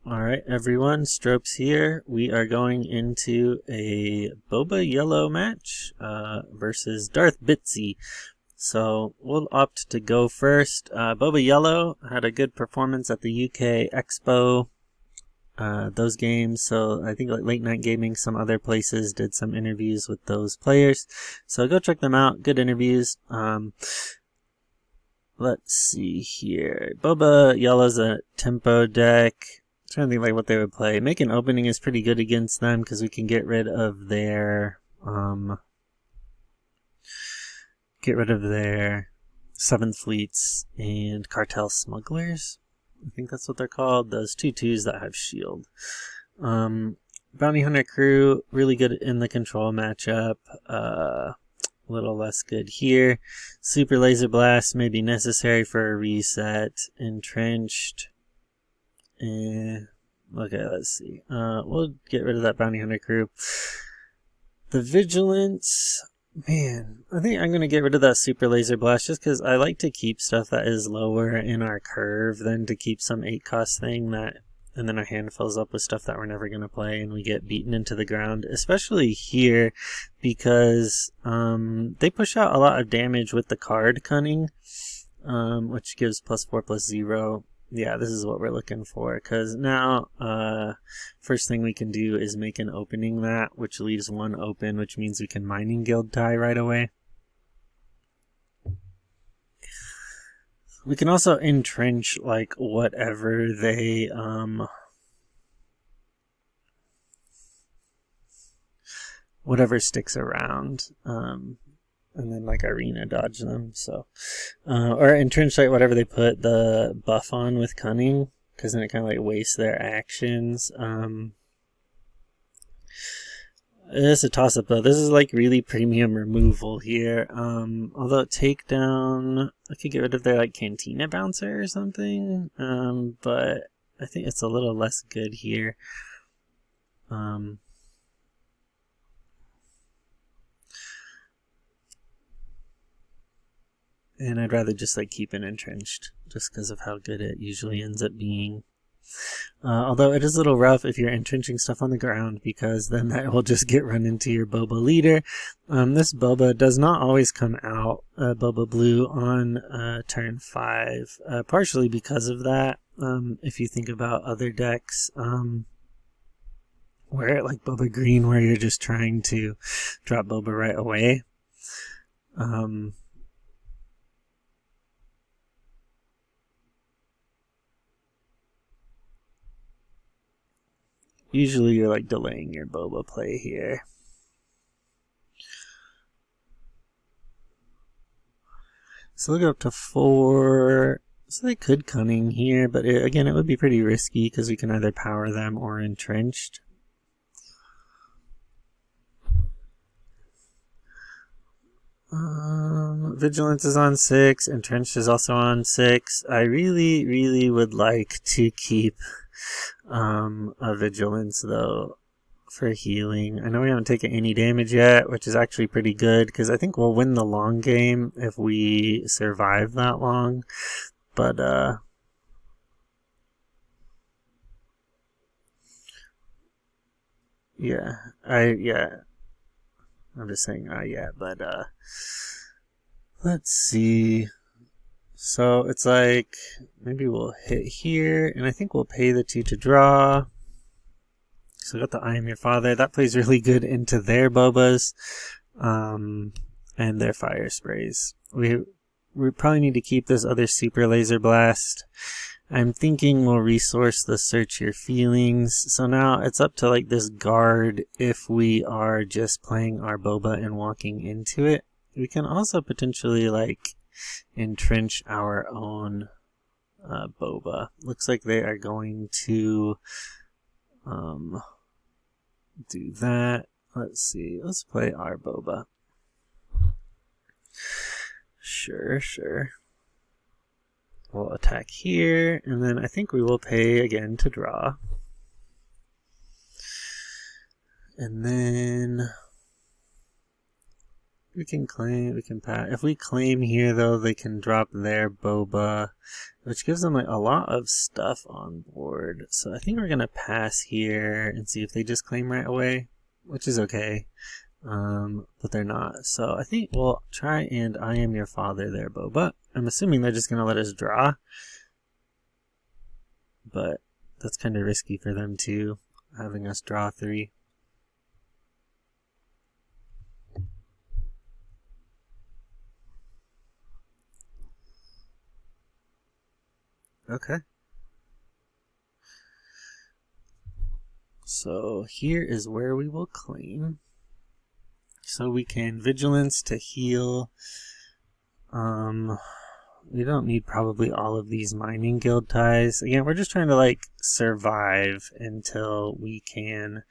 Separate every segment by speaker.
Speaker 1: Alright everyone, Stropes here. We are going into a Boba Yellow match versus Darth Bitsy. So we'll opt to go first. Boba Yellow had a good performance at the UK Expo, those games. So I think like Late Night Gaming, some other places did some interviews with those players. So go check them out, good interviews. Let's see here. Boba Yellow's a tempo deck. Trying to think like what they would play. Making opening is pretty good against them because we can get rid of their Seventh Fleets and Cartel Smugglers. I think that's what they're called. Those 2/2s that have shield. Bounty Hunter Crew, really good in the control matchup. A little less good here. Super Laser Blast may be necessary for a reset. Entrenched. Okay, let's see. We'll get rid of that Bounty Hunter Crew. The Vigilance, man, I think I'm going to get rid of that Super Laser Blast just because I like to keep stuff that is lower in our curve than to keep some 8-cost thing that, and then our hand fills up with stuff that we're never going to play and we get beaten into the ground, especially here because they push out a lot of damage with the card Cunning, which gives +4/+0. Yeah, this is what we're looking for, because now first thing we can do is make an opening that, which leaves one open, which means we can Mining Guild tie right away. We can also entrench like whatever they whatever sticks around. And then like arena dodge them, so or entrench like whatever they put the buff on with Cunning, because then it kind of like wastes their actions. It's a toss up though. This is like really premium removal here. Although takedown, I could get rid of their like Cantina Bouncer or something. But I think it's a little less good here. And I'd rather just like keep it entrenched just because of how good it usually ends up being. Although it is a little rough if you're entrenching stuff on the ground, because then that will just get run into your Boba leader. This Boba does not always come out, Boba Blue, on turn 5, partially because of that. If you think about other decks, where like Boba Green, where you're just trying to drop Boba right away. Usually you're like delaying your Boba play here. So we'll go up to 4. So they could Cunning here, but again, it would be pretty risky because we can either power them or entrenched. Vigilance is on 6. Entrenched is also on 6. I really would like to keep a Vigilance though for healing. I know we haven't taken any damage yet, which is actually pretty good because I think we'll win the long game if we survive that long. But I'm just saying but let's see. So it's like, maybe we'll hit here, and I think we'll pay the 2 to draw. So we got the I Am Your Father. That plays really good into their Bobas, and their fire sprays. We probably need to keep this other Super Laser Blast. I'm thinking we'll resource the Search Your Feelings. So now it's up to like this guard if we are just playing our Boba and walking into it. We can also potentially like entrench our own Boba. Looks like they are going to do that. Let's see. Let's play our Boba. Sure. We'll attack here, and then I think we will pay again to draw. And then We can claim, we can pass. If we claim here, though, they can drop their Boba, which gives them like a lot of stuff on board. So I think we're going to pass here and see if they just claim right away, which is okay. But they're not. So I think we'll try and I am your father there, Boba. I'm assuming they're just going to let us draw. But that's kind of risky for them too, having us draw 3. Okay. So here is where we will claim. So we can vigilance to heal. We don't need probably all of these mining guild ties. Again, we're just trying to like survive until we can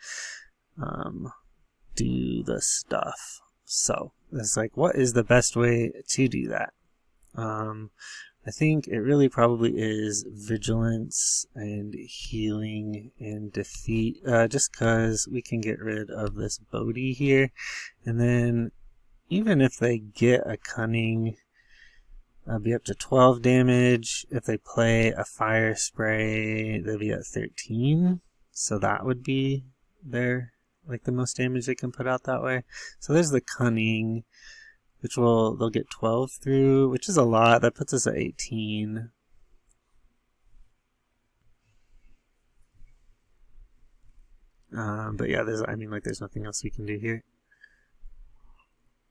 Speaker 1: do the stuff. So it's like, what is the best way to do that? I think it really probably is vigilance and healing and defeat, just because we can get rid of this Bodhi here. And then even if they get a cunning, it'll be up to 12 damage. If they play a fire spray, they'll be at 13. So that would be their, like, the most damage they can put out that way. So there's the cunning, which they'll get 12 through, which is a lot. That puts us at 18. But yeah, there's nothing else we can do here.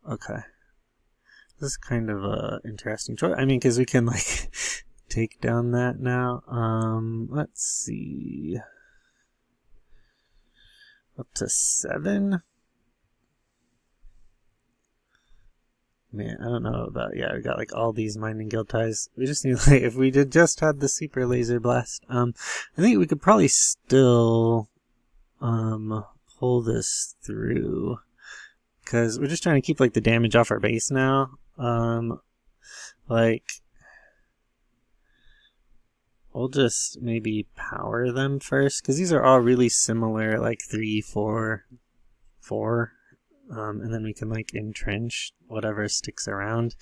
Speaker 1: Okay. This is kind of a interesting choice. I mean, because we can like take down that now. Let's see. Up to 7. Man, I don't know about, yeah, we got like all these mining guild ties. We just need, like, if we just had the super laser blast, I think we could probably still, pull this through. Because we're just trying to keep, like, the damage off our base now. Like, we'll just maybe power them first. Because these are all really similar, like 3, 4, 4. And then we can like entrench whatever sticks around.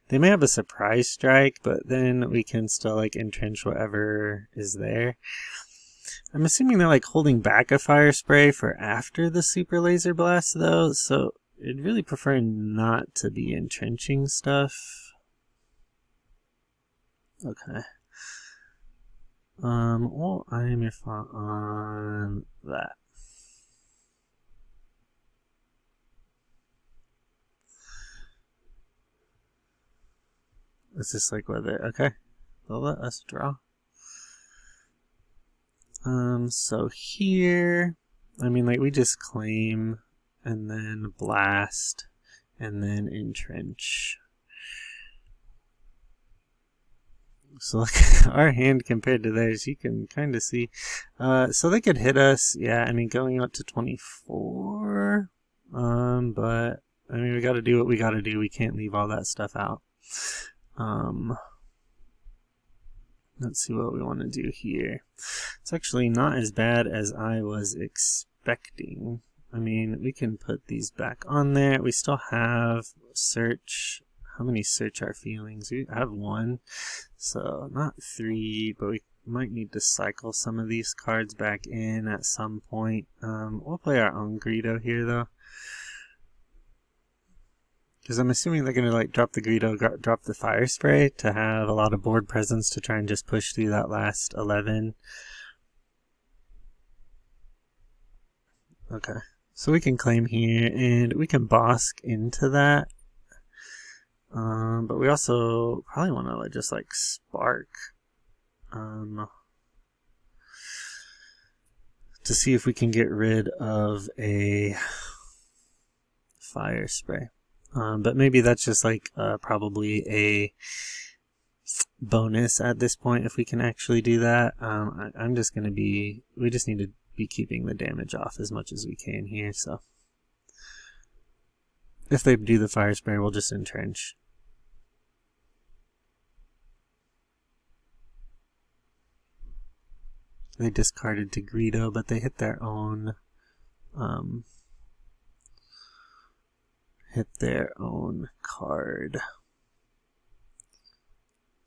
Speaker 1: They may have a surprise strike, but then we can still like entrench whatever is there. I'm assuming they're like holding back a fire spray for after the super laser blast though, so I'd really prefer not to be entrenching stuff. Okay. Well, I am your fault on that. It's just like whether, okay, they'll let us draw. So here, I mean, like we just claim and then blast and then entrench. So like our hand compared to theirs, you can kind of see. So they could hit us, yeah, I mean, going up to 24. But I mean, we got to do what we got to do. We can't leave all that stuff out. Let's see what we want to do here. It's actually not as bad as I was expecting. I mean, we can put these back on there. We still have search. How many search our feelings? We have 1, so not 3, but we might need to cycle some of these cards back in at some point. We'll play our own Greedo here though. Because I'm assuming they're going to like drop the Greedo, drop the fire spray to have a lot of board presence to try and just push through that last 11. Okay, so we can claim here and we can Bosk into that. But we also probably want to just like spark to see if we can get rid of a fire spray. But maybe that's just like probably a bonus at this point if we can actually do that. I'm just going to be, we just need to be keeping the damage off as much as we can here. So if they do the fire spray, we'll just entrench. They discarded to Greedo, but they hit their own hit their own card.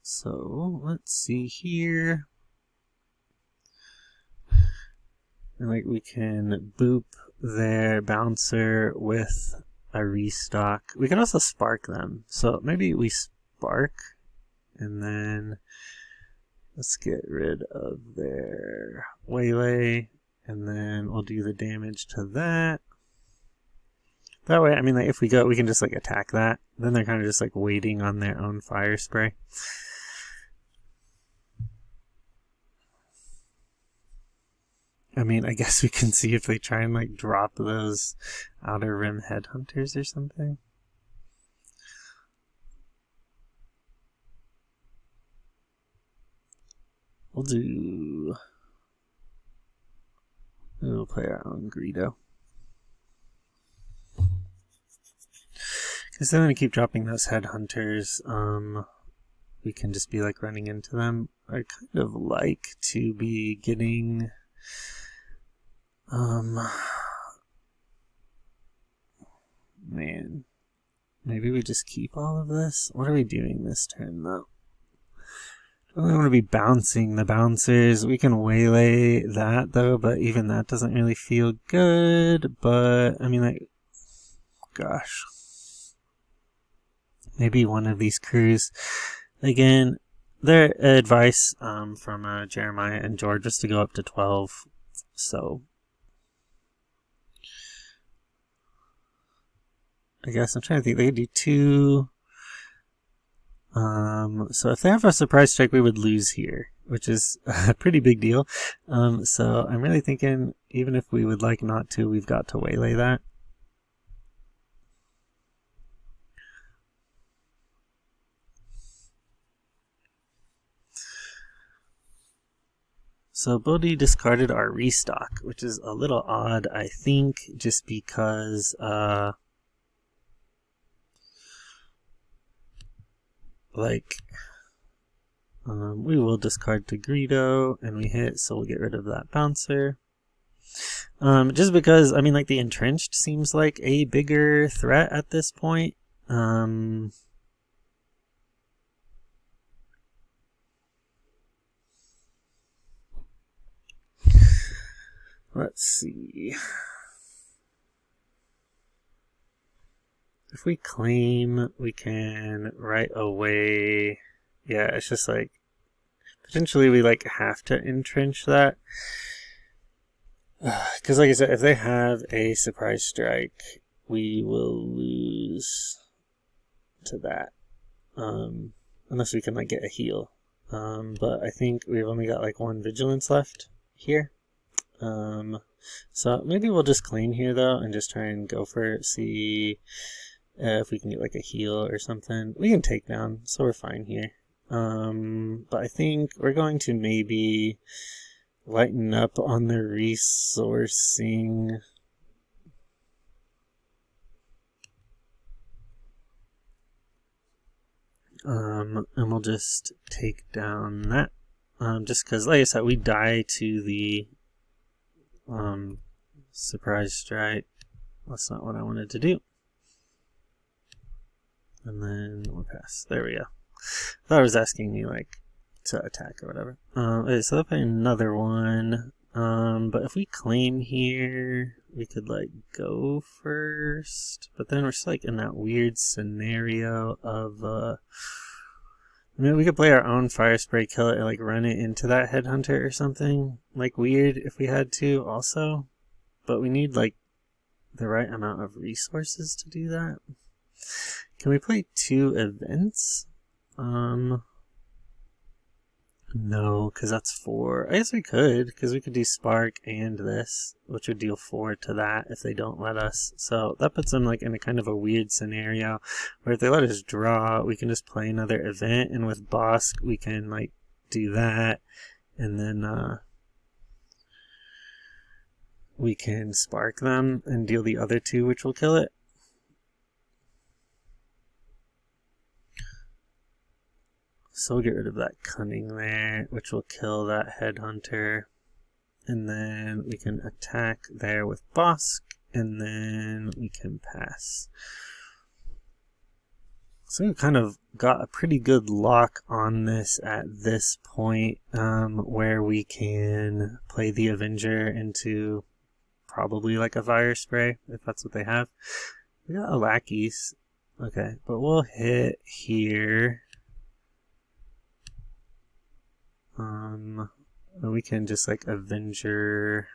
Speaker 1: So let's see here. And like we can boop their bouncer with a restock. We can also spark them. So maybe we spark and then let's get rid of their waylay and then we'll do the damage to that. That way, I mean, like if we go, we can just like attack that. Then they're kind of just like waiting on their own fire spray. I mean, I guess we can see if they try and like drop those outer rim headhunters or something. We'll play our own Greedo. Because they're going to keep dropping those headhunters. We can just be like running into them. I kind of like to be getting... man, maybe we just keep all of this? What are we doing this turn though? I don't want to be bouncing the bouncers. We can waylay that though, but even that doesn't really feel good. But I mean, like, gosh, maybe one of these crews. Again, their advice from Jeremiah and George is to go up to 12. So I guess I'm trying to think. They could do 2. So if they have a surprise strike, we would lose here, which is a pretty big deal. So I'm really thinking, even if we would like not to, we've got to waylay that. So Bodhi discarded our restock, which is a little odd, I think, just because we will discard to Greedo and we hit, so we'll get rid of that bouncer. Just because, I mean, like the entrenched seems like a bigger threat at this point. Let's see. If we claim, we can right away. Yeah, it's just like potentially we like have to entrench that. Because like I said, if they have a surprise strike, we will lose to that. Unless we can like get a heal. But I think we've only got like 1 vigilance left here. So maybe we'll just claim here though and just try and go for it, see if we can get like a heal or something. We can take down, so we're fine here. But I think we're going to maybe lighten up on the resourcing. And we'll just take down that. Just because, like I said, we die to the surprise strike. That's not what I wanted to do. And then we'll pass. There we go. I thought it was asking me like to attack or whatever. Okay, so they'll play another one. But if we claim here, we could like go first. But then we're just like in that weird scenario of I mean, we could play our own fire spray, kill it, and like run it into that headhunter or something. Like weird if we had to also. But we need like the right amount of resources to do that. Can we play 2 events? No, because that's 4. I guess we could, because we could do Spark and this, which would deal 4 to that if they don't let us. So that puts them like in a kind of a weird scenario where if they let us draw, we can just play another event, and with Bosk we can like do that, and then we can Spark them and deal the other 2, which will kill it. So we'll get rid of that cunning there, which will kill that headhunter. And then we can attack there with Bosk, and then we can pass. So we've kind of got a pretty good lock on this at this point, where we can play the Avenger into probably like a fire spray, if that's what they have. We got a lackeys. Okay, but we'll hit here. We can just like Avenger,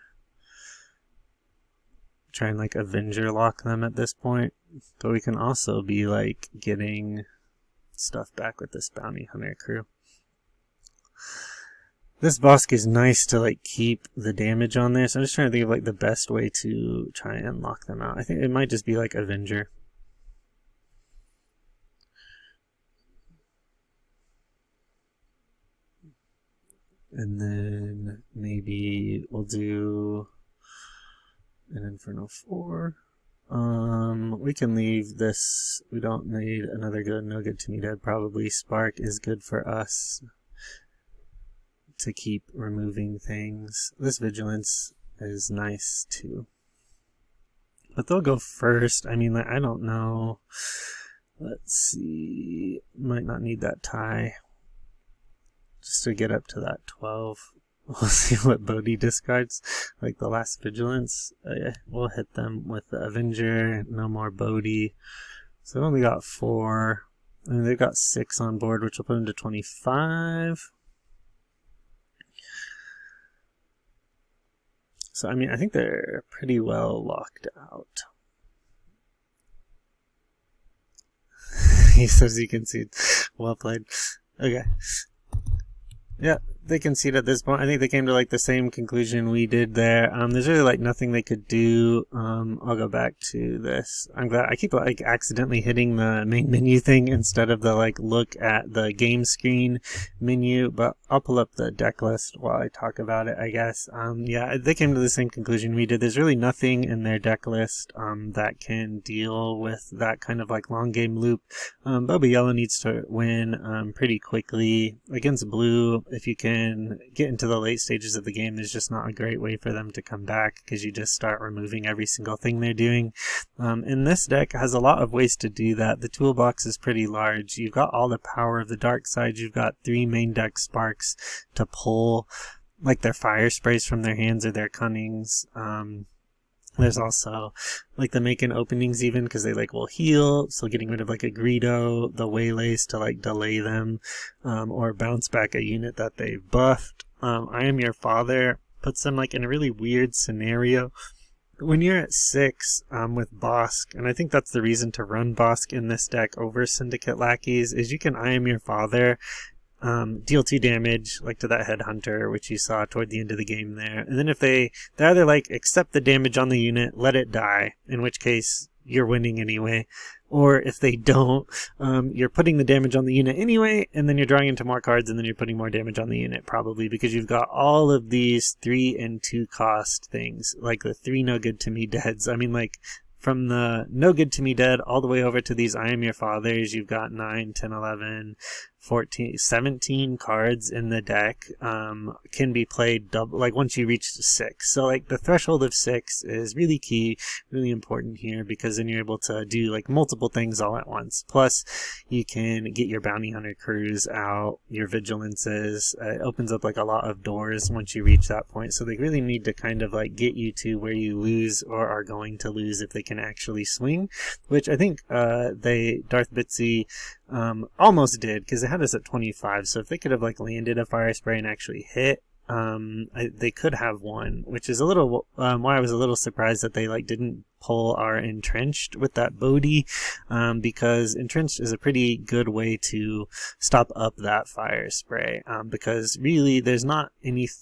Speaker 1: try and like Avenger lock them at this point. But we can also be like getting stuff back with this bounty hunter crew. This Bosk is nice to like keep the damage on there, so I'm just trying to think of like the best way to try and lock them out. I think it might just be like Avenger. And then maybe we'll do an Inferno 4. We can leave this. We don't need another good, no good to me dead. Probably Spark is good for us to keep removing things. This Vigilance is nice too. But they'll go first. I mean, like, I don't know. Let's see. Might not need that tie. Just to get up to that 12. We'll see what Bodhi discards, like the last Vigilance. Yeah, we'll hit them with the Avenger, no more Bodhi. So they've only got 4. I mean, they've got 6 on board, which will put them to 25. So, I mean, I think they're pretty well locked out. He says he conceded. Well played. Okay. Yeah, they concede at this point. I think they came to like the same conclusion we did there. There's really like nothing they could do. I'll go back to this. I'm glad I keep like accidentally hitting the main menu thing instead of the like look at the game screen menu, but I'll pull up the deck list while I talk about it, I guess. Yeah, they came to the same conclusion we did. There's really nothing in their deck list that can deal with that kind of like long game loop. Boba Yellow needs to win pretty quickly against Blue. If you can get into the late stages of the game, there's just not a great way for them to come back because you just start removing every single thing they're doing. And this deck has a lot of ways to do that. The toolbox is pretty large. You've got all the power of the dark side. You've got 3 main deck sparks to pull like their fire sprays from their hands or their cunnings. There's also like the making openings even because they like will heal, so getting rid of like a Greedo, the waylays to like delay them, or bounce back a unit that they've buffed. I Am Your Father puts them like in a really weird scenario. When you're at 6 with Bosk, and I think that's the reason to run Bosk in this deck over Syndicate Lackeys, is you can I Am Your Father, deal 2 damage like to that Headhunter, which you saw toward the end of the game there, and then if they either like accept the damage on the unit, let it die, in which case you're winning anyway, or if they don't, you're putting the damage on the unit anyway, and then you're drawing into more cards, and then you're putting more damage on the unit probably because you've got all of these 3 and 2 cost things, like the 3 no good to me deads. I mean, like from the no good to me dead all the way over to these I Am Your Fathers, you've got 9, 10, 11, 14, 17 cards in the deck, can be played double, like once you reach 6. So like the threshold of 6 is really key, really important here, because then you're able to do like multiple things all at once. Plus you can get your bounty hunter crews out, your vigilances. It opens up like a lot of doors once you reach that point. So they really need to kind of like get you to where you lose or are going to lose if they can actually swing, which I think Darth Bitsy almost did, because they had us at 25, so if they could have like landed a fire spray and actually hit, they could have won, which is a little why I was a little surprised that they like didn't pull our Entrenched with that Bodhi, because Entrenched is a pretty good way to stop up that fire spray, because really there's not anything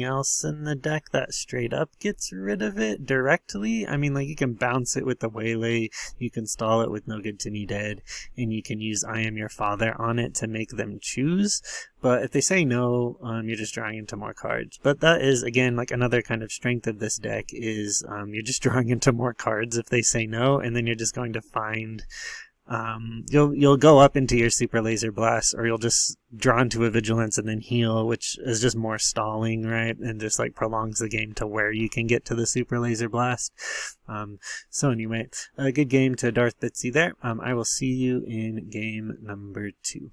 Speaker 1: else in the deck that straight up gets rid of it directly. I mean, like you can bounce it with the Waylay, you can stall it with No Good to Me Dead, and you can use I Am Your Father on it to make them choose. But if they say no, you're just drawing into more cards. But that is, again, like another kind of strength of this deck is you're just drawing into more cards if they say no, and then you're just going to find you'll go up into your super laser blast, or you'll just draw into a vigilance and then heal, which is just more stalling, right? And just like prolongs the game to where you can get to the super laser blast. So anyway, a good game to Darth Bitsy there. I will see you in game number 2.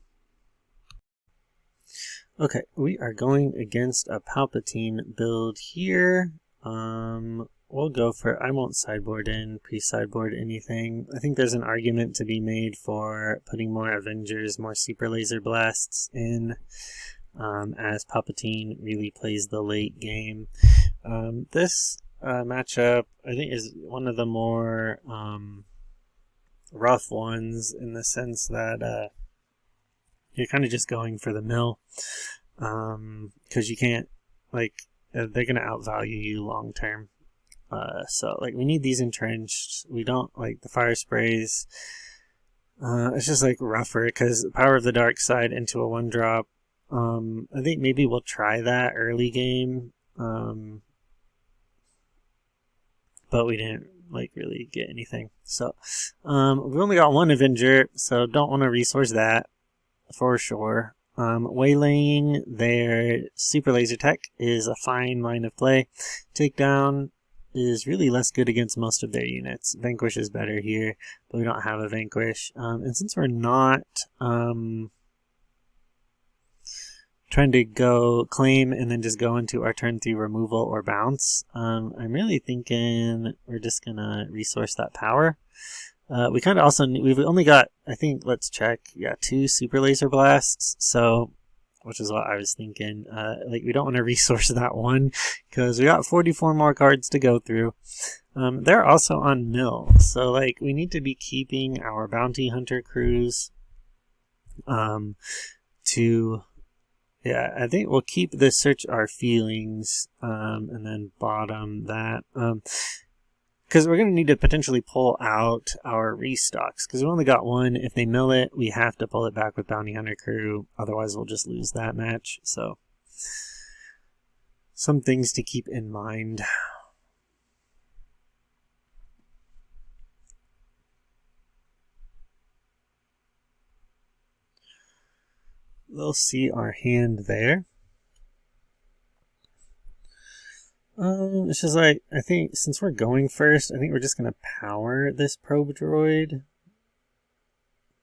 Speaker 1: Okay, we are going against a Palpatine build here. We'll go for, I won't sideboard in, pre-sideboard anything. I think there's an argument to be made for putting more Avengers, more Super Laser Blasts in, as Palpatine really plays the late game. This matchup, I think, is one of the more rough ones, in the sense that you're kind of just going for the mill, because you can't, like, they're going to outvalue you long term. So, like, we need these entrenched. We don't like the fire sprays. It's just, like, rougher, because Power of the Dark Side into a 1-drop. I think maybe we'll try that early game. But we didn't, like, really get anything. So, we only got 1 Avenger, so don't want to resource that for sure. Waylaying their super laser tech is a fine line of play. Takedown is really less good against most of their units. Vanquish is better here, but we don't have a Vanquish. And since we're not trying to go claim and then just go into our turn 3 removal or bounce, I'm really thinking we're just gonna resource that power. We kind of also, we've only got, I think, let's check, 2 super laser blasts, so, which is what I was thinking. Like, we don't want to resource that one, because we got 44 more cards to go through. They're also on mill, so, like, we need to be keeping our bounty hunter crews, to, I think we'll keep the search our feelings, and then bottom that, because we're going to need to potentially pull out our restocks, because we only got 1. If they mill it, we have to pull it back with Bounty Hunter Crew. Otherwise, we'll just lose that match. So, some things to keep in mind. We'll see our hand there. It's just like, I think since we're going first, I think we're just gonna power this probe droid,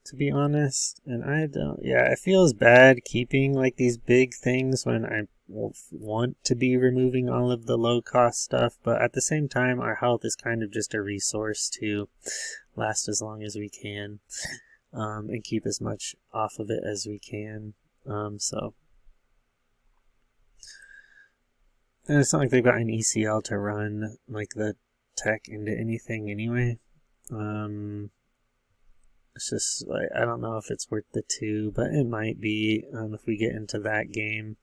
Speaker 1: to be honest. And I don't, it feels bad keeping like these big things when I want to be removing all of the low cost stuff, but at the same time, our health is kind of just a resource to last as long as we can, and keep as much off of it as we can. So. And it's not like they've got an ECL to run like the tech into anything anyway. It's just like, I don't know if it's worth the 2, but it might be if we get into that game.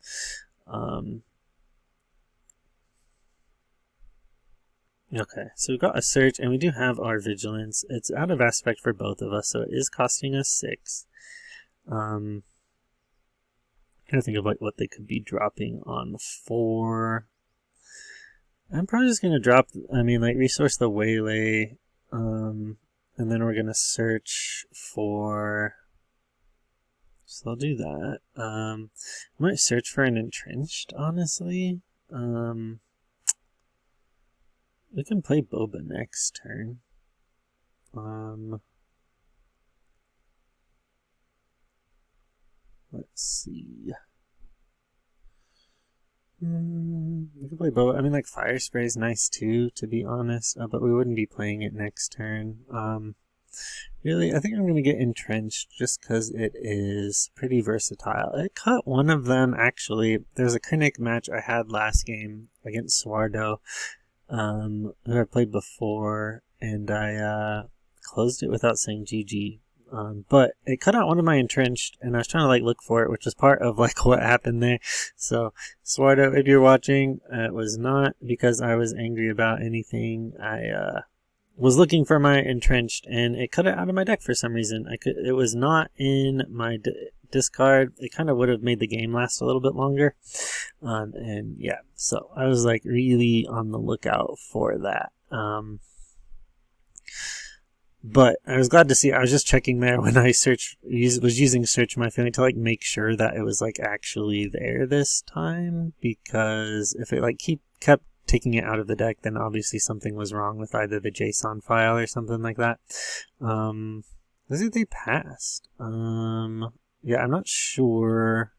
Speaker 1: Okay, so we've got a search, and we do have our vigilance. It's out of aspect for both of us, so it is costing us 6. Trying to think of like what they could be dropping on 4. I'm probably just gonna drop, resource the waylay, and then we're gonna search for, so I'll do that. I might search for an entrenched, honestly. We can play Boba next turn. Let's see. We can play Boba. Like Fire Spray is nice too, to be honest, but we wouldn't be playing it next turn. Really, I think I'm going to get Entrenched just because it is pretty versatile. It cut one of them, actually. There's a Krennic match I had last game against Swardo, who I played before, and I closed it without saying GG. But it cut out one of my Entrenched, and I was trying to look for it, which was part of what happened there. So, Swardo, if you're watching, it was not because I was angry about anything. I was looking for my Entrenched, and it cut it out of my deck for some reason. It was not in my discard. It kind of would have made the game last a little bit longer. And yeah, so I was really on the lookout for that. But I was glad to see. I was just checking there when I was using search my family to like make sure that it was like actually there this time, because if it like kept taking it out of the deck, then obviously something was wrong with either the JSON file or something like that. Let's see if they passed. Yeah, I'm not sure.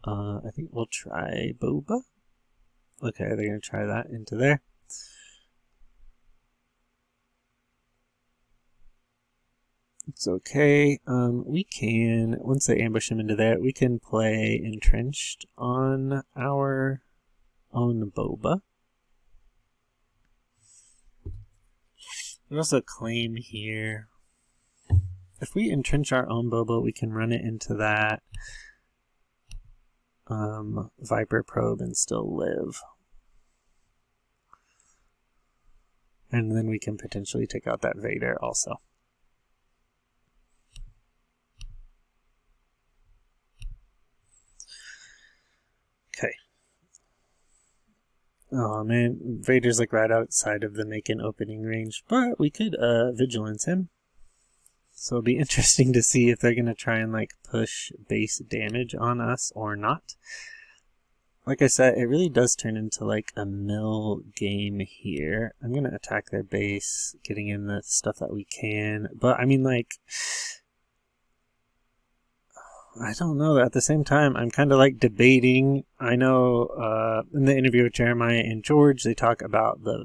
Speaker 1: I think we'll try Boba. Okay, they're gonna try that into there. It's okay. We can, once they ambush him into there, we can play Entrenched on our own Boba. We also claim here. If we entrench our own Boba, we can run it into that Viper probe and still live. And then we can potentially take out that Vader also. Okay. Oh man, Vader's like right outside of the make-in opening range, but we could vigilance him. So it'll be interesting to see if they're gonna try and like push base damage on us or not. Like I said, it really does turn into like a mill game here. I'm gonna attack their base, getting in the stuff that we can, but I mean like, I don't know. At the same time, I'm kind of like debating. I know in the interview with Jeremiah and George, they talk about the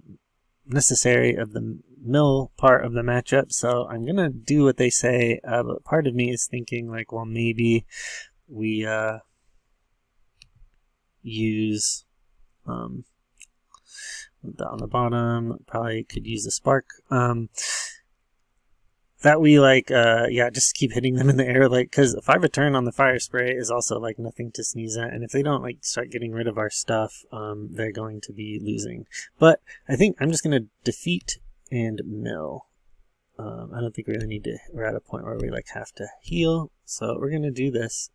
Speaker 1: necessary of the mill part of the matchup. So I'm going to do what they say. But part of me is thinking like, well, maybe we use on the bottom, probably could use a spark. That we like, yeah, just keep hitting them in the air, like, because 5 return on the fire spray is also like nothing to sneeze at, and if they don't like start getting rid of our stuff, they're going to be losing. But I think I'm just gonna defeat and mill. I don't think we really need to. We're at a point where we like have to heal, so we're gonna do this.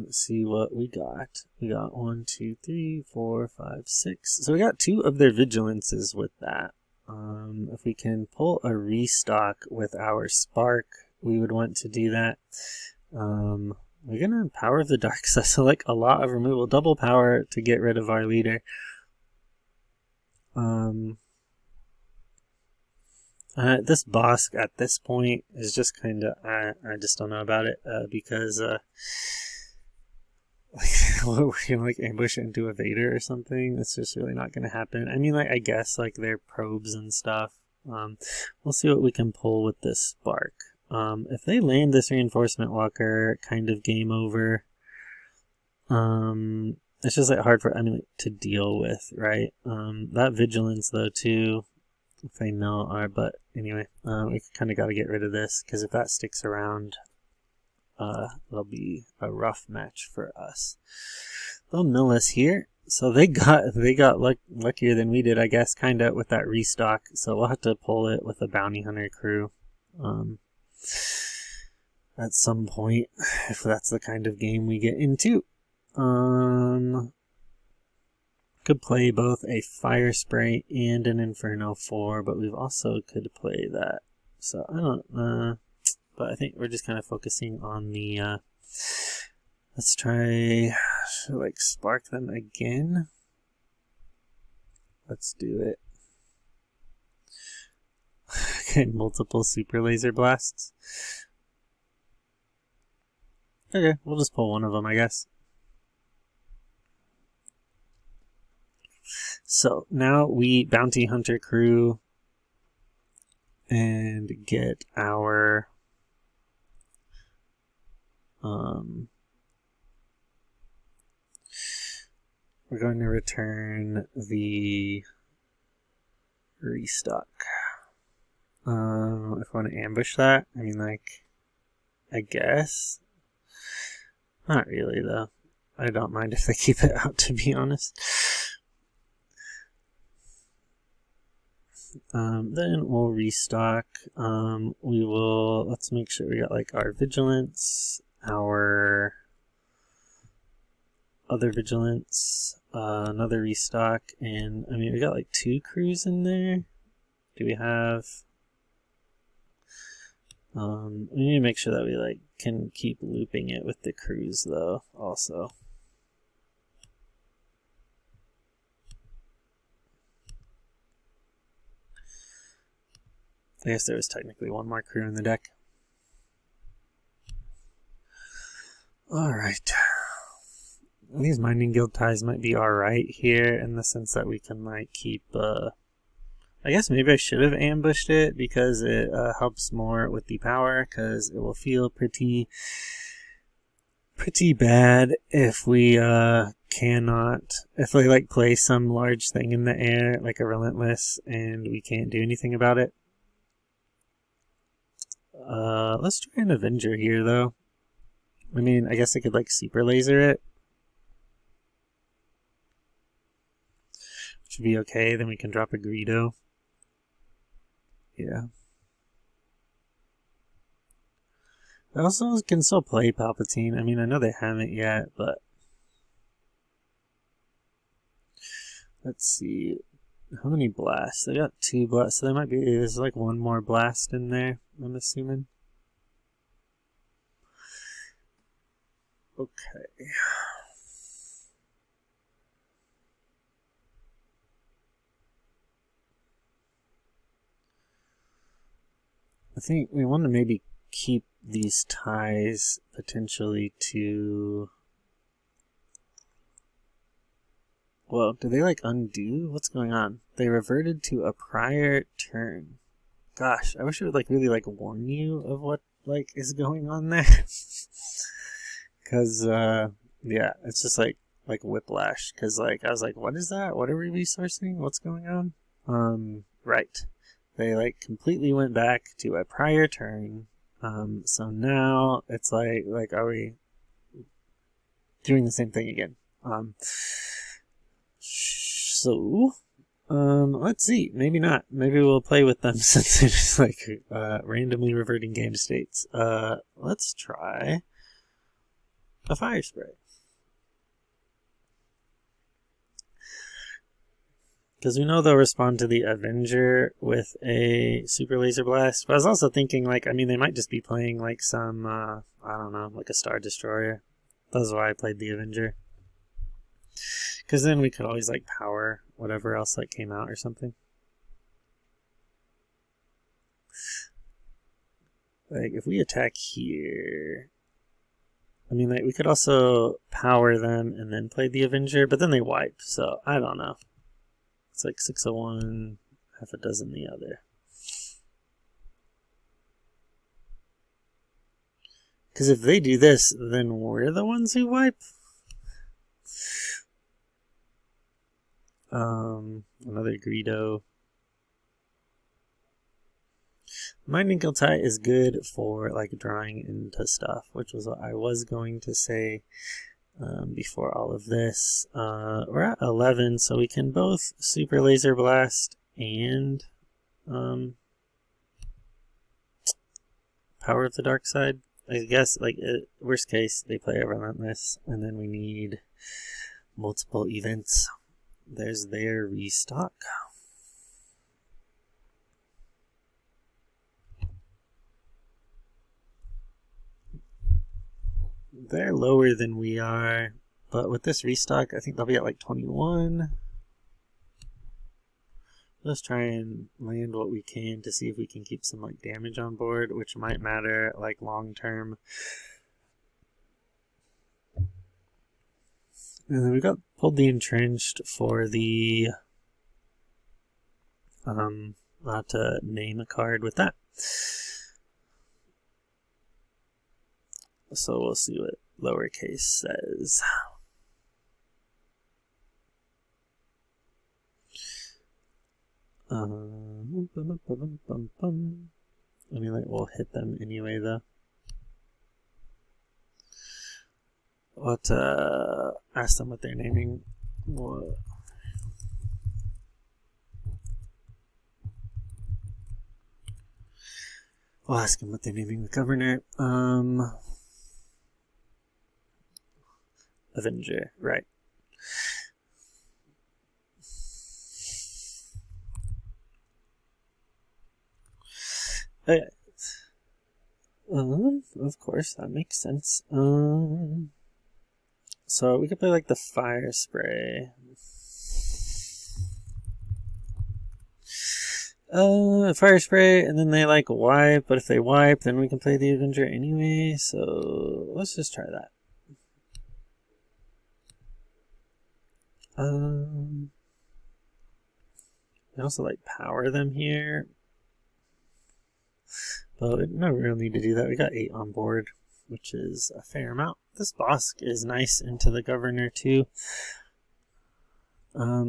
Speaker 1: See what we got. We got 1, 2, 3, 4, 5, 6. So we got 2 of their vigilances with that. If we can pull a restock with our spark, we would want to do that. We're gonna power the dark side, so like a lot of removal, double power to get rid of our leader. This boss at this point is just kind of, I just don't know about it, because we're gonna like ambush it into a Vader or something. It's just really not gonna happen. I mean, like, I guess like their probes and stuff. We'll see what we can pull with this spark. If they land this reinforcement walker, kind of game over. It's just like hard for to deal with, right? That vigilance though too. If they know our, but anyway, we kind of got to get rid of this, because if that sticks around, it'll be a rough match for us. They'll mill us here, so they got luckier than we did, I guess, kind of with that restock. So we'll have to pull it with a bounty hunter crew at some point, if that's the kind of game we get into. Could play both a fire spray and an Inferno 4, but we've also could play that. So I don't but I think we're just kind of focusing on the let's try like spark them again. Let's do it. Okay, multiple super laser blasts. Okay, we'll just pull one of them, I guess. So now we bounty hunter crew and get our we're going to return the restock. If I want to ambush that, I mean, like, I guess. Not really, though. I don't mind if they keep it out, to be honest. Then we'll restock. We will, let's make sure we got like our vigilance, our other vigilance, another restock, and I mean we got like 2 crews in there. Do we have? We need to make sure that we like can keep looping it with the crews though. Also. I guess there was technically 1 more crew in the deck. Alright. These mining guild ties might be alright here in the sense that we can like keep, I guess maybe I should have ambushed it because it helps more with the power, because it will feel pretty bad if we if they like play some large thing in the air, like a relentless, and we can't do anything about it. Let's try an Avenger here, though. I mean, I guess I could, like, super laser it. Which would be okay, then we can drop a Greedo. Yeah. I also can still play Palpatine. I mean, I know they haven't yet, but... Let's see. How many blasts? They got 2 blasts, so there might be... There's, like, 1 more blast in there, I'm assuming. Okay. I think we want to maybe keep these ties potentially to... Well, do they like undo? What's going on? They reverted to a prior turn. Gosh, I wish it would like really like warn you of what like is going on there. Cause yeah, it's just like whiplash. Cause like I was like, what is that? What are we resourcing? What's going on? Right. They like completely went back to a prior turn. So now it's like are we doing the same thing again? So let's see. Maybe not. Maybe we'll play with them since they're just like randomly reverting game states. Let's try a fire spray. Because we know they'll respond to the Avenger with a Super Laser Blast. But I was also thinking, like, I mean, they might just be playing, like, some, I don't know, like a Star Destroyer. That's why I played the Avenger. Because then we could always, like, power whatever else, like, came out or something. Like, if we attack here... I mean, like, we could also power them and then play the Avenger, but then they wipe, so I don't know. It's like 6 of one, half a dozen the other. Because if they do this, then we're the ones who wipe. Another Greedo. Mining Guild Tie is good for like drawing into stuff, which was what I was going to say. Before all of this. We're at 11, so we can both Super Laser Blast and Power of the Dark Side. I guess, like, worst case, they play a Relentless, and then we need multiple events. There's their restock. They're lower than we are, but with this restock, I think they'll be at like 21. Let's try and land what we can to see if we can keep some like damage on board, which might matter like long term. And then we got pulled the entrenched for the I'll have to name a card with that. So we'll see what lowercase says. I mean, like, we'll hit them anyway, though. Let's ask them what they're naming. What? We'll ask them what they're naming the governor. Avenger, right. Okay. Of course, that makes sense. So we could play like the fire spray. Fire spray, and then they like wipe, but if they wipe, then we can play the Avenger anyway, so let's just try that. We also like power them here, but we no real need to do that. We got 8 on board, which is a fair amount. This boss is nice into the governor too.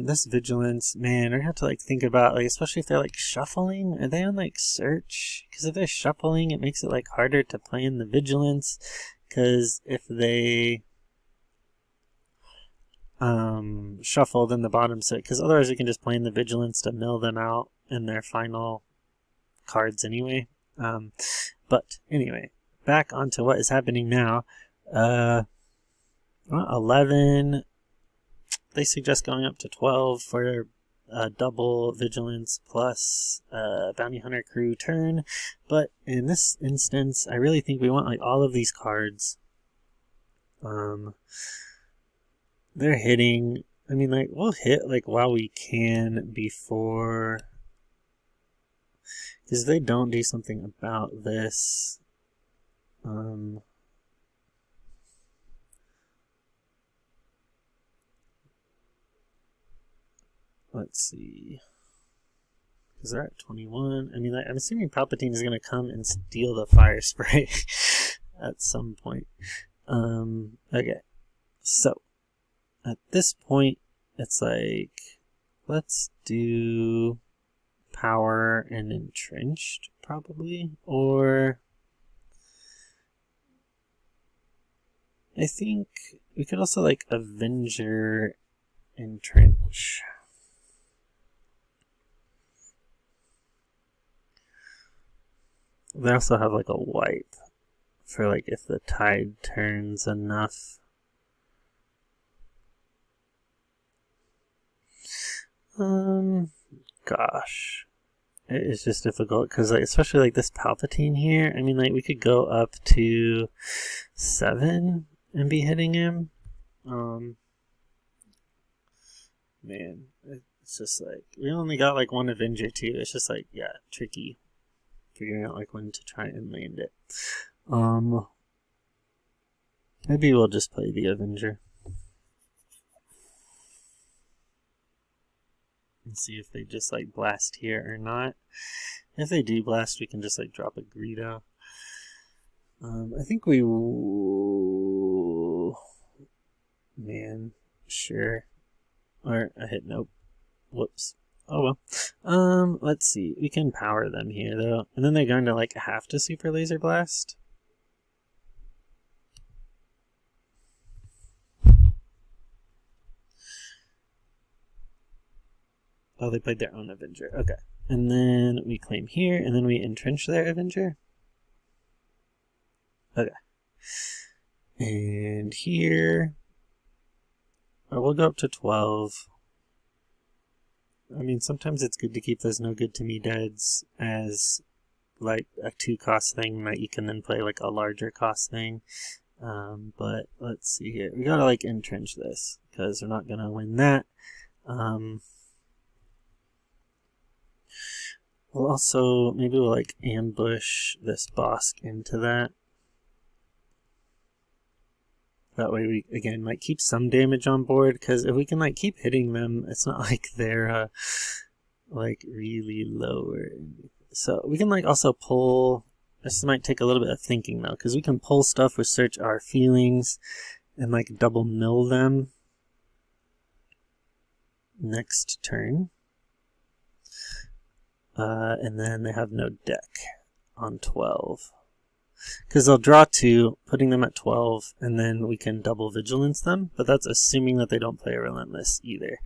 Speaker 1: This vigilance, man, I have to like think about, like, especially if they're like shuffling. Are they on like search? Because if they're shuffling, it makes it like harder to play in the vigilance. Because if they shuffle, then the bottom set. Because otherwise, we can just play in the vigilance to mill them out in their final cards anyway. But anyway, back onto what is happening now. 11. They suggest going up to 12 for double vigilance plus bounty hunter crew turn. But in this instance, I really think we want like all of these cards. They're hitting. I mean, like, we'll hit like while we can before. Because if they don't do something about this, let's see. Because they're at 21. I mean, I'm assuming Palpatine is going to come and steal the fire spray at some point. Okay. So, at this point, it's like, let's do power and entrenched, probably. Or, I think we could also, like, Avenger entrench. They also have like a wipe for like if the tide turns enough. Gosh, it is just difficult because like especially like this Palpatine here. I mean, like we could go up to 7 and be hitting him. Man, it's just like we only got like one Avenger too. It's just like, yeah, tricky figuring out like when to try and land it. Maybe we'll just play the Avenger and see if they just like blast here or not. If they do blast, we can just like drop a Greedo. I think we man, sure. Or I hit nope. Whoops. Oh well. Let's see. We can power them here though. And then they're going to like have to super laser blast. Oh, they played their own Avenger. Okay. And then we claim here, and then we entrench their Avenger. Okay. And here, we'll go up to 12. I mean, sometimes it's good to keep those no good to me deads as like a 2-cost thing that you can then play like a larger cost thing. But let's see here. We gotta like entrench this because we're not gonna win that. We'll also, maybe we'll like ambush this Bosk into that. That way we, again, might keep some damage on board, because if we can like keep hitting them, it's not like they're like really low. So we can like also pull, this might take a little bit of thinking though, because we can pull stuff with Search Our Feelings and like double mill them next turn. And then they have no deck on 12. Because they'll draw 2, putting them at 12, and then we can double vigilance them. But that's assuming that they don't play a relentless either,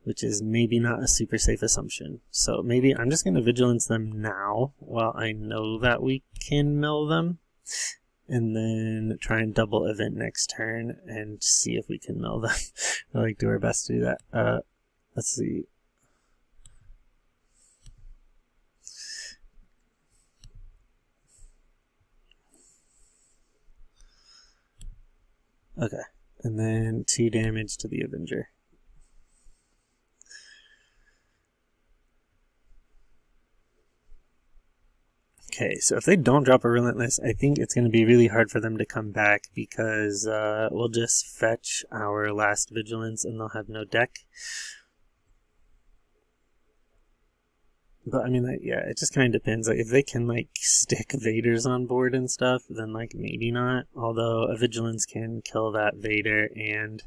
Speaker 1: which is maybe not a super safe assumption. So maybe I'm just going to vigilance them now while I know that we can mill them. and then try and double event next turn and see if we can mill them. I like do our best to do that. Let's see. Okay, and then 2 damage to the Avenger. Okay, so if they don't drop a Relentless, I think it's going to be really hard for them to come back because we'll just fetch our last Vigilance and they'll have no deck. But I mean, yeah, it just kind of depends. Like, if they can like stick Vaders on board and stuff, then like maybe not. Although a Vigilance can kill that Vader, and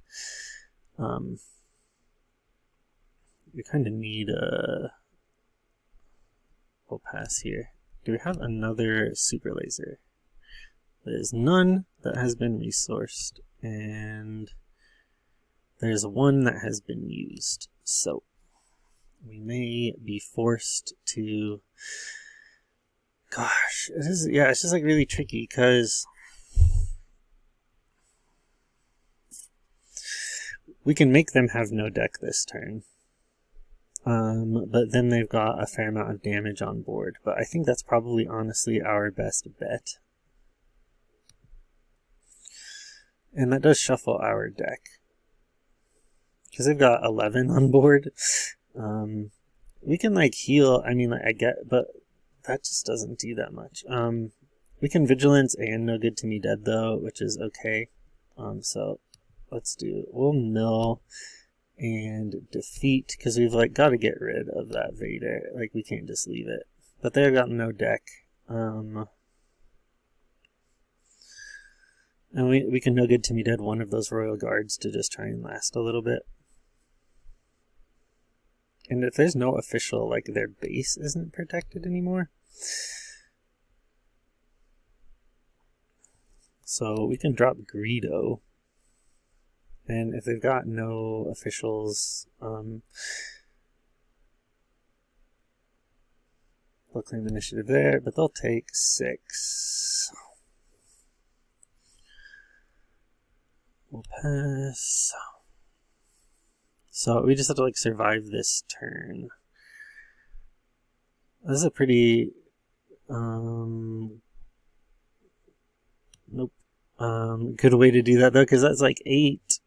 Speaker 1: we kind of need a. We'll pass here. Do we have another super laser? There's none that has been resourced, and there's one that has been used. So we may be forced to. Gosh, it is. Yeah, it's just like really tricky because we can make them have no deck this turn. But then they've got a fair amount of damage on board. But I think that's probably honestly our best bet. And that does shuffle our deck. Because they've got 11 on board. We can like heal, I mean, like, I get, but that just doesn't do that much. We can Vigilance and No Good to Me Dead though, which is okay. So let's we'll mill and defeat, because we've like got to get rid of that Vader. Like, we can't just leave it. But they've got no deck. And we can No Good to Me Dead one of those Royal Guards to just try and last a little bit. And if there's no official, like, their base isn't protected anymore. So we can drop Greedo. And if they've got no officials, they'll claim initiative there, but they'll take 6. We'll pass. So we just have to like survive this turn. This is a pretty nope. Good way to do that though, because that's like 8.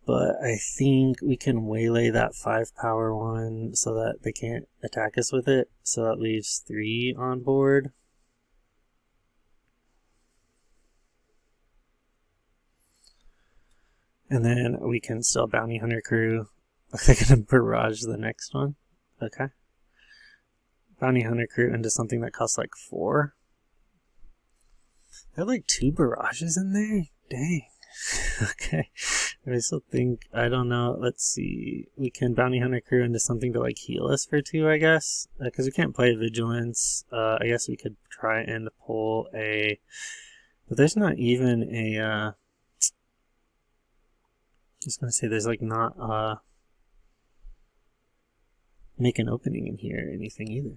Speaker 1: But I think we can waylay that 5 power one so that they can't attack us with it. So that leaves 3 on board. And then we can still Bounty Hunter Crew. They're going to barrage the next one. Okay. Bounty Hunter Crew into something that costs like 4. There are like 2 barrages in there? Dang. Okay. I still think, I don't know. Let's see. We can Bounty Hunter Crew into something to like heal us for 2, I guess. Because we can't play Vigilance. I guess we could try and pull a. But there's not even a. I was going to say there's like not make an opening in here or anything either.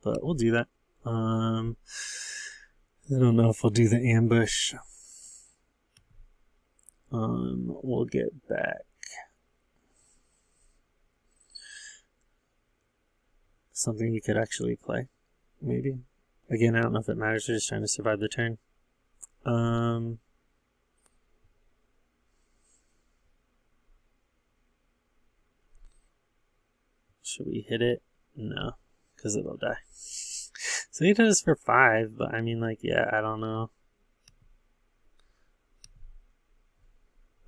Speaker 1: But we'll do that. I don't know if we'll do the ambush. We'll get back something we could actually play, maybe. Again, I don't know if it matters. We're just trying to survive the turn. Should we hit it? No, because it'll die. So he does for 5, but I mean, like, yeah, I don't know.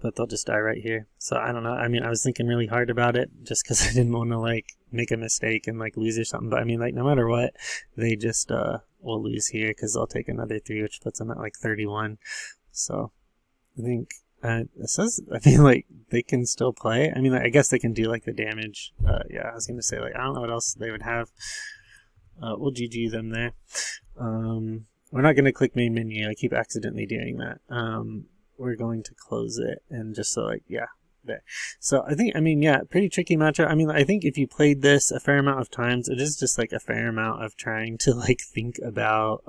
Speaker 1: But they'll just die right here. So I don't know. I mean, I was thinking really hard about it just because I didn't want to like make a mistake and like lose or something. But I mean, like, no matter what, they just will lose here because they'll take another 3, which puts them at like 31. So I think it says, I mean, like, they can still play. I mean, like, I guess they can do like the damage. Yeah, I was gonna say, like, I don't know what else they would have. We'll GG them there. We're not gonna click main menu. I keep accidentally doing that. We're going to close it and just so like, yeah, there. So I think, I mean, yeah, pretty tricky matchup. I mean, I think if you played this a fair amount of times, it is just like a fair amount of trying to like think about,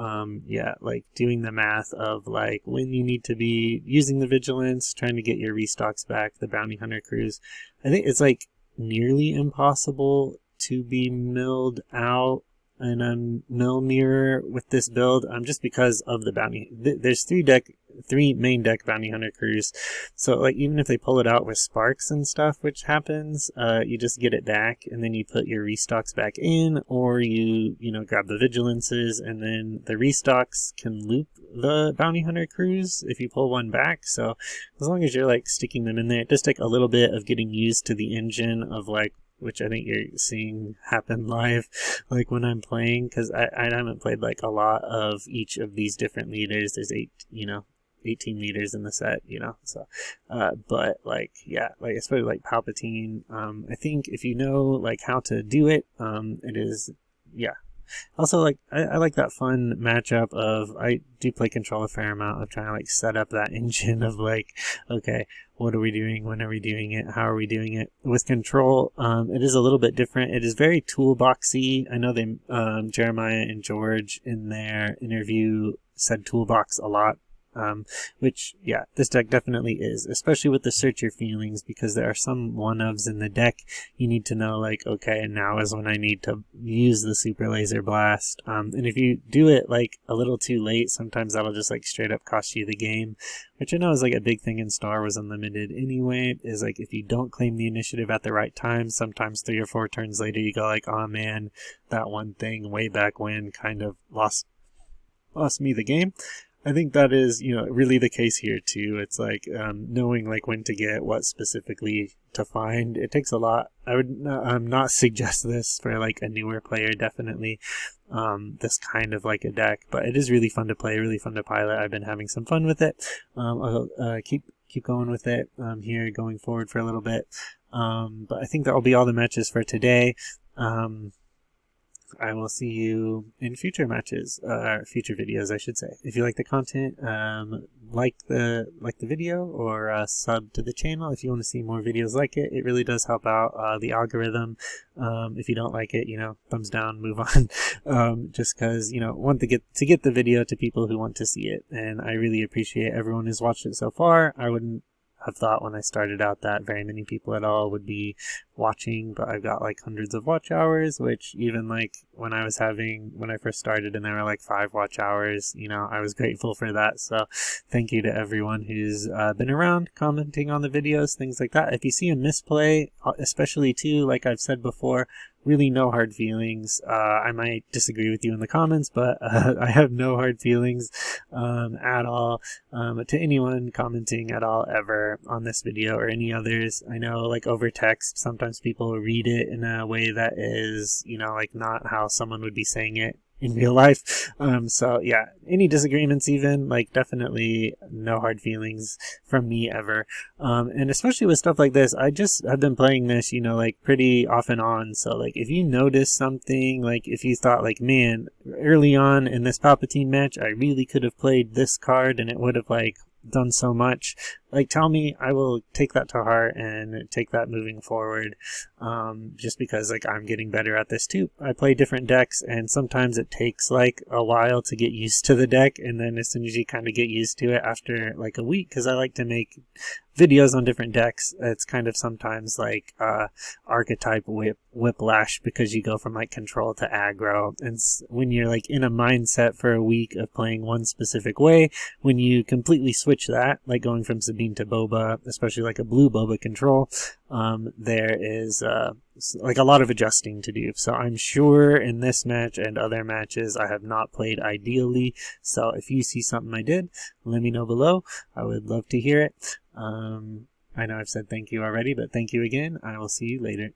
Speaker 1: yeah, like doing the math of like when you need to be using the vigilance, trying to get your restocks back, the bounty hunter crews. I think it's like nearly impossible to be milled out in a mill mirror with this build, just because of the bounty. There's three main deck bounty hunter crews, so like even if they pull it out with sparks and stuff, which happens, you just get it back and then you put your restocks back in, or you grab the vigilances, and then the restocks can loop the bounty hunter crews if you pull one back. So as long as you're like sticking them in there, it does take a little bit of getting used to the engine of like, which I think you're seeing happen live, like when I'm playing, because I haven't played like a lot of each of these different leaders. There's 18 leaders in the set, so, but like, yeah, like especially like Palpatine, I think if you know like how to do it, it is, yeah. Also, like, I like that fun matchup of, I do play Control a fair amount of trying to like set up that engine of like, okay, what are we doing? When are we doing it? How are we doing it? With Control, it is a little bit different. It is very toolboxy. I know they, Jeremiah and George in their interview said toolbox a lot. Which, yeah, this deck definitely is, especially with the Search Your Feelings, because there are some one-ofs in the deck. You need to know, like, okay, now is when I need to use the Super Laser Blast. And if you do it, like, a little too late, sometimes that'll just, like, straight up cost you the game, which I know is, like, a big thing in Star Wars Unlimited anyway, is, like, if you don't claim the initiative at the right time, sometimes 3 or 4 turns later, you go, like, oh, man, that one thing way back when kind of lost me the game. I think that is, really the case here too. It's like knowing like when to get what specifically to find. It takes a lot. I would not suggest this for like a newer player, definitely. This kind of like a deck, but it is really fun to play, really fun to pilot. I've been having some fun with it. I'll keep going with it here going forward for a little bit. But I think that will be all the matches for today. I will see you in future matches, future videos, I should say. If you like the content, like the video, or sub to the channel if you want to see more videos like it. It really does help out the algorithm. If you don't like it, thumbs down, move on. Just because want to get the video to people who want to see it, and I really appreciate everyone who's watched it so far. I wouldn't have thought when I started out that very many people at all would be watching, but I've got like hundreds of watch hours, which even like when I first started and there were like 5 watch hours, I was grateful for that. So thank you to everyone who's been around, commenting on the videos, things like that. If you see a misplay, especially too, like I've said before, really no hard feelings. I might disagree with you in the comments, but I have no hard feelings at all to anyone commenting at all ever on this video or any others. I know like over text sometimes people read it in a way that is like not how someone would be saying it in real life. So yeah, any disagreements, even like definitely no hard feelings from me ever. And especially with stuff like this, I've been playing this, like pretty off and on. So like if you notice something, like if you thought like, man, early on in this Palpatine match, I really could have played this card and it would have like done so much, like tell me. I will take that to heart and take that moving forward, just because like I'm getting better at this too. I play different decks and sometimes it takes like a while to get used to the deck, and then as soon as you kind of get used to it after like a week, because I like to make videos on different decks, it's kind of sometimes like archetype whiplash, because you go from like control to aggro, and when you're like in a mindset for a week of playing one specific way, when you completely switch that, like going from Sabine to Boba, especially like a blue Boba control, there is like a lot of adjusting to do. So I'm sure in this match and other matches I have not played ideally, so if you see something I did, let me know below. I would love to hear it. I know I've said thank you already, but thank you again. I will see you later.